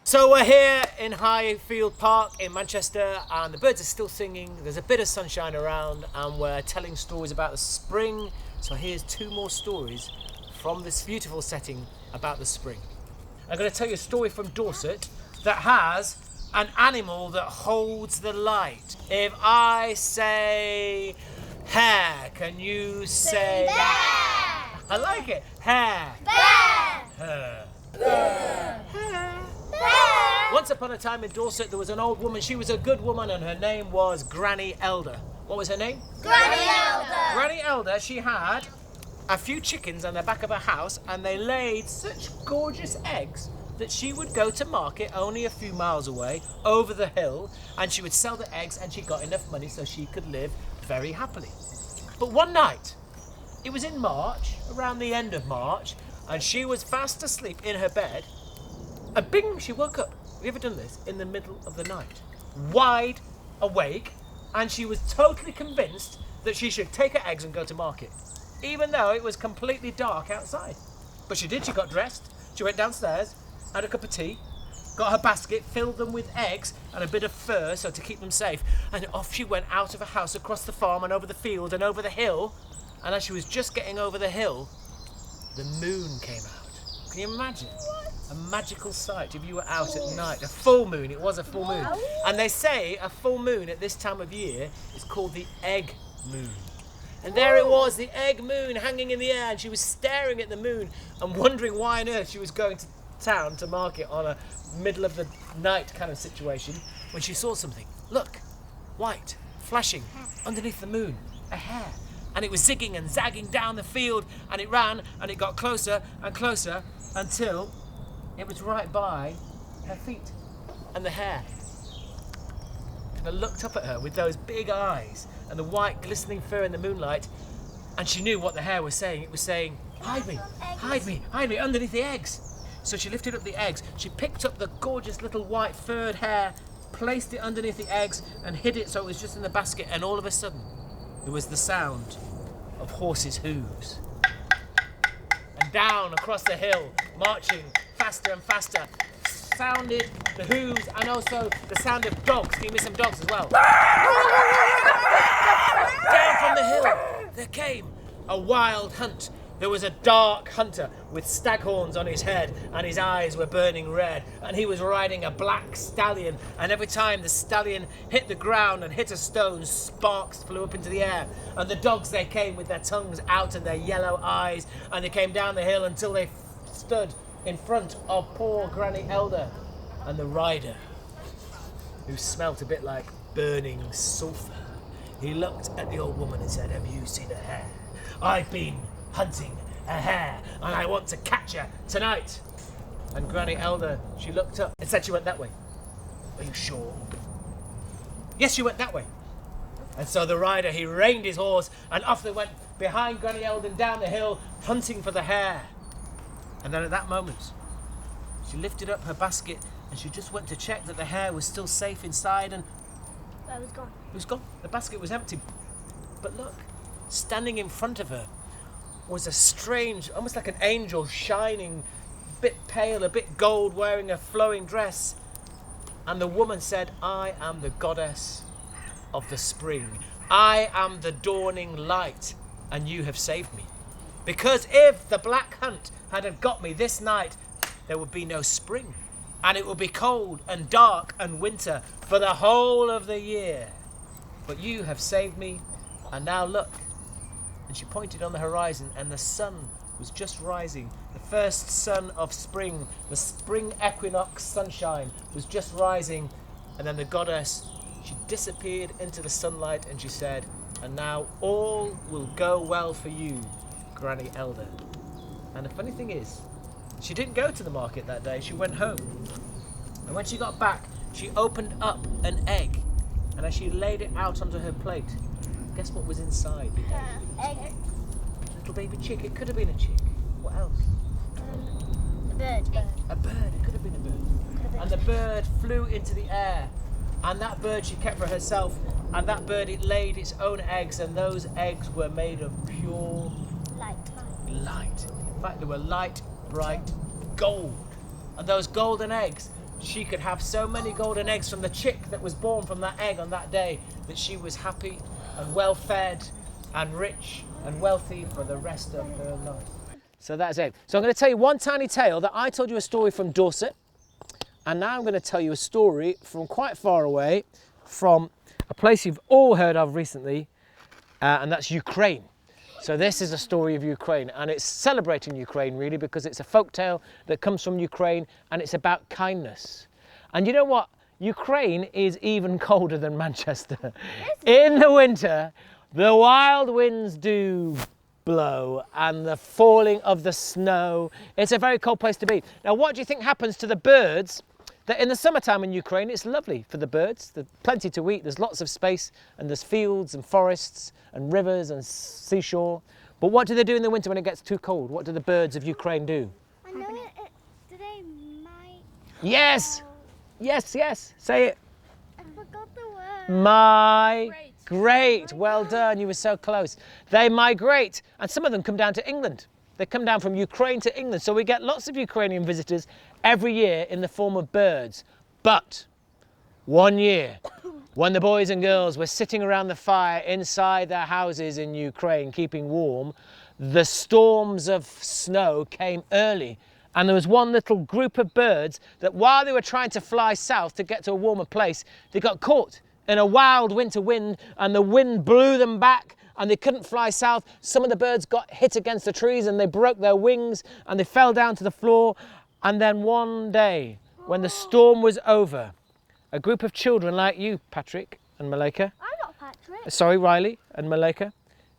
So we're here in Highfield Park in Manchester and the birds are still singing, there's a bit of sunshine around and we're telling stories about the spring. So here's two more stories from this beautiful setting about the spring. I'm going to tell you a story from Dorset that has an animal that holds the light. If I say hare, can you say bear? I like it. Hare. Bear. Hare. Bear. Hare. Bear. Once upon a time in Dorset there was an old woman. She was a good woman and her name was Granny Elder. What was her name? Granny Elder. Granny Elder, she had a few chickens on the back of her house and they laid such gorgeous eggs that she would go to market only a few miles away over the hill and she would sell the eggs and she got enough money so she could live very happily. But one night, it was in March, around the end of March, and she was fast asleep in her bed and bing, she woke up. Have you ever done this? In the middle of the night. Wide awake, and she was totally convinced that she should take her eggs and go to market, even though it was completely dark outside. But she did, she got dressed, she went downstairs, had a cup of tea, got her basket, filled them with eggs and a bit of fur so to keep them safe, and off she went out of her house, across the farm and over the field and over the hill, and as she was just getting over the hill, the moon came out. Can you imagine? A magical sight if you were out at night. A full moon, it was a full moon. And they say a full moon at this time of year is called the egg moon. And there it was, the egg moon hanging in the air, and she was staring at the moon and wondering why on earth she was going to town to market on a middle of the night kind of situation when she saw something. Look, white, flashing underneath the moon, a hare. And it was zigging and zagging down the field, and it ran and it got closer and closer until it was right by her feet. And the hare kind of looked up at her with those big eyes and the white glistening fur in the moonlight, and she knew what the hare was saying. It was saying, hide me, hide me, hide me underneath the eggs. So she lifted up the eggs, she picked up the gorgeous little white furred hare, placed it underneath the eggs and hid it so it was just in the basket, and all of a sudden there was the sound of horses' hooves. And down across the hill, marching faster and faster, sounded the hooves and also the sound of dogs. Can you miss some dogs as well? Down from the hill there came a wild hunt. There was a dark hunter with staghorns on his head and his eyes were burning red, and he was riding a black stallion, and every time the stallion hit the ground and hit a stone, sparks flew up into the air, and the dogs, they came with their tongues out and their yellow eyes, and they came down the hill until they stood in front of poor Granny Elder and the rider, who smelt a bit like burning sulphur. He looked at the old woman and said, have you seen a hare? I've been hunting a hare and I want to catch her tonight. And Granny Elder, she looked up and said she went that way. Are you sure? Yes, she went that way. And so the rider, he reined his horse and off they went behind Granny Elder down the hill, hunting for the hare. And then at that moment, she lifted up her basket and she just went to check that the hare was still safe inside, and It was gone. it was gone. The basket was empty. But look, standing in front of her was a strange, almost like an angel, shining, a bit pale, a bit gold, wearing a flowing dress. And the woman said, I am the goddess of the spring. I am the dawning light, and you have saved me. Because if the black hunt had got me this night, there would be no spring, and it would be cold and dark and winter for the whole of the year. But you have saved me, and now look. And she pointed on the horizon, and the sun was just rising. The first sun of spring, the spring equinox sunshine was just rising. And then the goddess, she disappeared into the sunlight, and she said, and now all will go well for you, Granny Elder. And the funny thing is, she didn't go to the market that day, she went home. And when she got back, she opened up an egg, and as she laid it out onto her plate, guess what was inside the egg? Egg. Little baby chick. It could have been a chick. What else? A bird. A bird. It could have been a bird. And the bird flew into the air, and that bird she kept for herself, and that bird, it laid its own eggs, and those eggs were made of pure light. In fact, they were light, bright gold. And those golden eggs she could have so many golden eggs from the chick that was born from that egg on that day that she was happy and well fed and rich and wealthy for the rest of her life. So that's it. So I'm going to tell you one tiny tale that I told you a story from Dorset, and now I'm going to tell you a story from quite far away, from a place you've all heard of recently, and that's Ukraine. So this is a story of Ukraine, and it's celebrating Ukraine really, because it's a folk tale that comes from Ukraine, and it's about kindness. And you know what? Ukraine is even colder than Manchester. In the winter, the wild winds do blow and the falling of the snow. It's a very cold place to be. Now, what do you think happens to the birds? That in the summertime in Ukraine, it's lovely for the birds. There's plenty to eat. There's lots of space, and there's fields and forests and rivers and seashore. But what do they do in the winter when it gets too cold? What do the birds of Ukraine do? I know it. Do they might? Yes, yes, yes. Say it. I forgot the word. Migrate. Well done. You were so close. They migrate, and some of them come down to England. They come down from Ukraine to England. So we get lots of Ukrainian visitors every year in the form of birds. But one year, when the boys and girls were sitting around the fire inside their houses in Ukraine, keeping warm, the storms of snow came early. And there was one little group of birds that, while they were trying to fly south to get to a warmer place, they got caught in a wild winter wind, and the wind blew them back and they couldn't fly south. Some of the birds got hit against the trees and they broke their wings and they fell down to the floor. And then one day, when the storm was over, a group of children like you, Patrick and Malika, I'm not Patrick. sorry, Riley and Malika,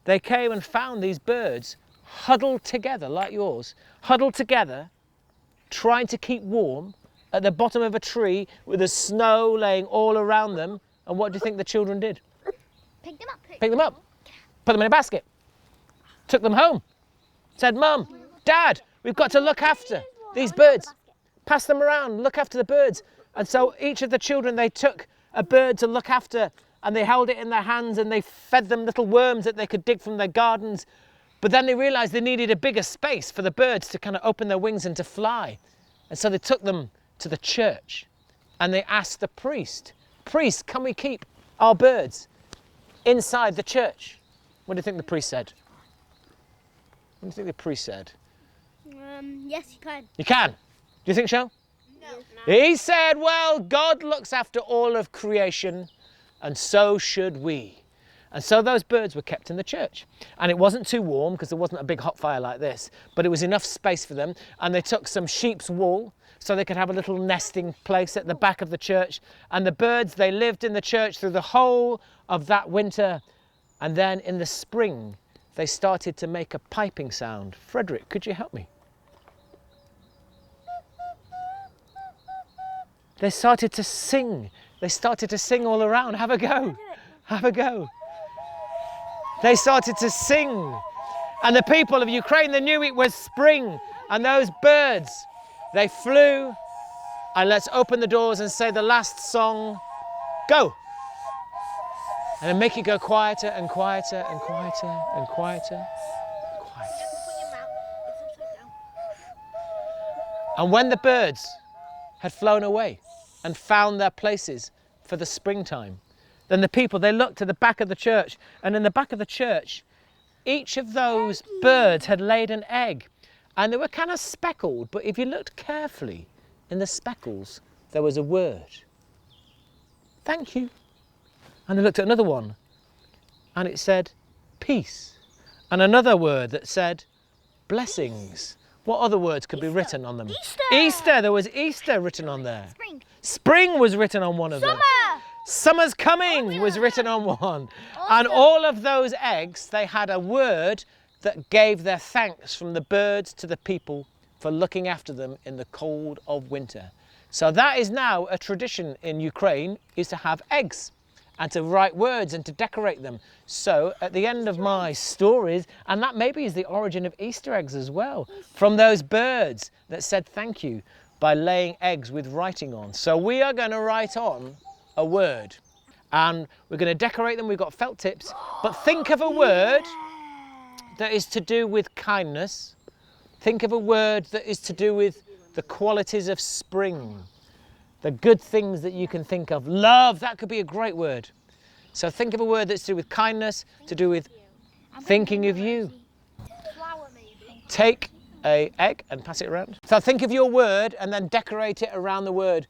they came and found these birds huddled together like yours, huddled together, trying to keep warm at the bottom of a tree with the snow laying all around them. And what do you think the children did? Pick them up. Picked them up, put them in a basket, took them home, said, Mum, Dad, we've got to look after these birds. Pass them around, look after the birds. And so each of the children, they took a bird to look after, and they held it in their hands and they fed them little worms that they could dig from their gardens. But then they realized they needed a bigger space for the birds to kind of open their wings and to fly. And so they took them to the church and they asked the priest, can we keep our birds inside the church? What do you think the priest said? What do you think the priest said? Yes, you can. You can. Do you think so? No. He said, well, God looks after all of creation, and so should we. And so those birds were kept in the church. And it wasn't too warm because there wasn't a big hot fire like this, but it was enough space for them. And they took some sheep's wool so they could have a little nesting place at the back of the church. And the birds, they lived in the church through the whole of that winter. And then in the spring, they started to make a piping sound. Frederick, could you help me? They started to sing. They started to sing all around. Have a go. Have a go. They started to sing. And the people of Ukraine, they knew it was spring. And those birds, they flew. And let's open the doors and say the last song. Go. And then make it go quieter and quieter and quieter and quieter. Quieter. And when the birds had flown away and found their places for the springtime, then the people, they looked to the back of the church, and in the back of the church, each of those birds had laid an egg, and they were kind of speckled, but if you looked carefully in the speckles, there was a word. Thank you. And they looked at another one, and it said peace, and another word that said blessings. What other words could be written on them? Easter. Easter. There was Easter written on there. Spring. Spring was written on one of them. Summer. Summer's coming was written on one. And all of those eggs, they had a word that gave their thanks from the birds to the people for looking after them in the cold of winter. So that is now a tradition in Ukraine, is to have eggs and to write words and to decorate them. So at the end of my stories, and that maybe is the origin of Easter eggs as well, from those birds that said thank you by laying eggs with writing on. So we are going to write on a word, and we're going to decorate them. We've got felt tips, but think of a word that is to do with kindness. Think of a word that is to do with the qualities of spring. The good things that you can think of. Love, that could be a great word. So think of a word that's to do with kindness, to do with thinking of you. Flower maybe. Take an egg and pass it around. So think of your word and then decorate it around the word